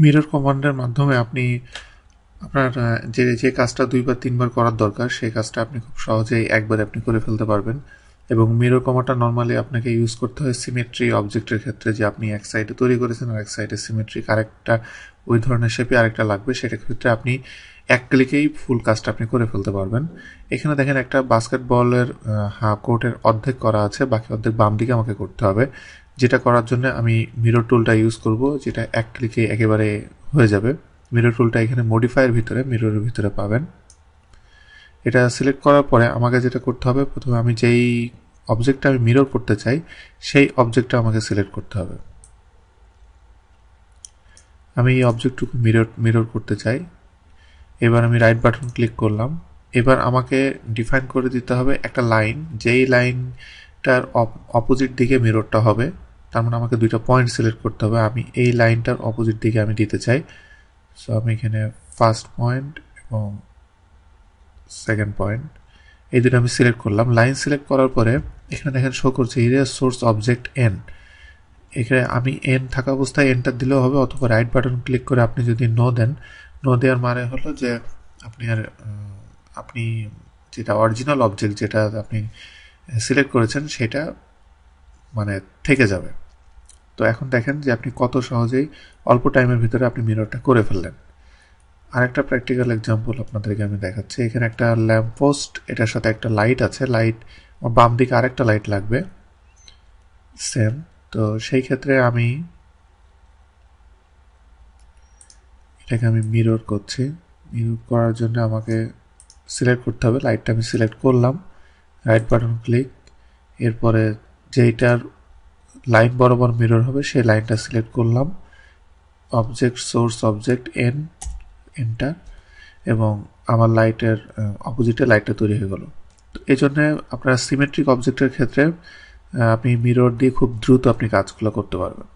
Mirror কমান্ডের মাধ্যমে আপনি আপনার যে কাজটা 2 বা 3 বার করার দরকার সেই কাজটা আপনি খুব সহজেই একবারে আপনি করে ফেলতে পারবেন। এবং মিরর কমান্ডটা নরমালি আপনাকে ইউজ করতে হয় সিমেট্রি অবজেক্টের ক্ষেত্রে, যে আপনি এক সাইডে তৈরি করেছেন আর এক সাইডে সিমেট্রিক আরেকটা ওই ধরনের শেপে আরেকটা লাগবে, সেটার ক্ষেত্রে আপনি এক ক্লিকেই ফুল কাজটা আপনি করে ফেলতে পারবেন। এখানে দেখেন একটা বাস্কেটবলের কোর্টের অর্ধেক করা আছে, বাকি অর্ধেক বাম দিকে আমাকে করতে হবে। যেটা করার জন্য আমি মিরর টুলটা ইউজ করব, যেটা এক ক্লিকে একেবারে হয়ে যাবে। মিরর টুলটা এখানে মডিফায়ার ভিতরে মিররের ভিতরে পাবেন। এটা সিলেক্ট করার পরে আমাকে যেটা করতে হবে, প্রথমে আমি যেই অবজেক্টটা আমি মিরর করতে চাই সেই অবজেক্টটা আমাকে সিলেক্ট করতে হবে। আমি এই অবজেক্টটুকু মিরর করতে চাই। এবার আমি রাইট বাটন ক্লিক করলাম। এবার আমাকে ডিফাইন করে দিতে হবে একটা লাইন, যেই লাইনটার অপোজিট দিকে মিররটা হবে। তার মানে আমাকে দুইটা পয়েন্ট সিলেক্ট করতে হবে, আমি এই লাইনটার অপোজিট দিকে আমি দিতে চাই। সো আমি এখানে ফার্স্ট পয়েন্ট এবং সেকেন্ড পয়েন্ট এই দুটো আমি সিলেক্ট করলাম। লাইন সিলেক্ট করার পরে এখানে দেখেন শো করছে ইরেজ সোর্স অবজেক্ট এন। এখানে আমি এন থাকা অবস্থায় এন্টার দিলেও হবে, অথবা রাইট বাটন ক্লিক করে আপনি যদি নো দেন, নো দেওয়ার মানে হলো যে আপনি যেটা অরিজিনাল অবজেক্ট যেটা আপনি সিলেক্ট করেছেন সেটা মানে থেকে যাবে। তো এখন দেখেন যে আপনি কত সহজেই অল্প টাইমের ভিতরে আপনি মিররটা করে ফেললেন। আরেকটা প্র্যাকটিক্যাল এক্সাম্পল আপনাদেরকে আমি দেখাচ্ছি। এখানে একটা ল্যাম্প পোস্ট, এটার সাথে একটা লাইট আছে, লাইট বাম দিকে আরেকটা লাইট লাগবে সেম। তো সেই ক্ষেত্রে আমি এটাকে মিরর করছি। মিরর করার জন্য আমাকে সিলেক্ট করতে হবে, লাইটটা আমি সিলেক্ট করলাম, রাইট বাটন ক্লিক, এরপরে যেইটার লাইন বরাবর মিরর হবে সেই লাইনটা সিলেক্ট করলাম, object source object N, enter, এবং আমার লাইটের অপোজিটে লাইটটা তৈরি হয়ে গেল। তো এই জন্যে আপনার সিমেট্রিক অবজেক্টের ক্ষেত্রে আপনি মিরর দিয়ে খুব দ্রুত আপনি কাজগুলো করতে পারবেন।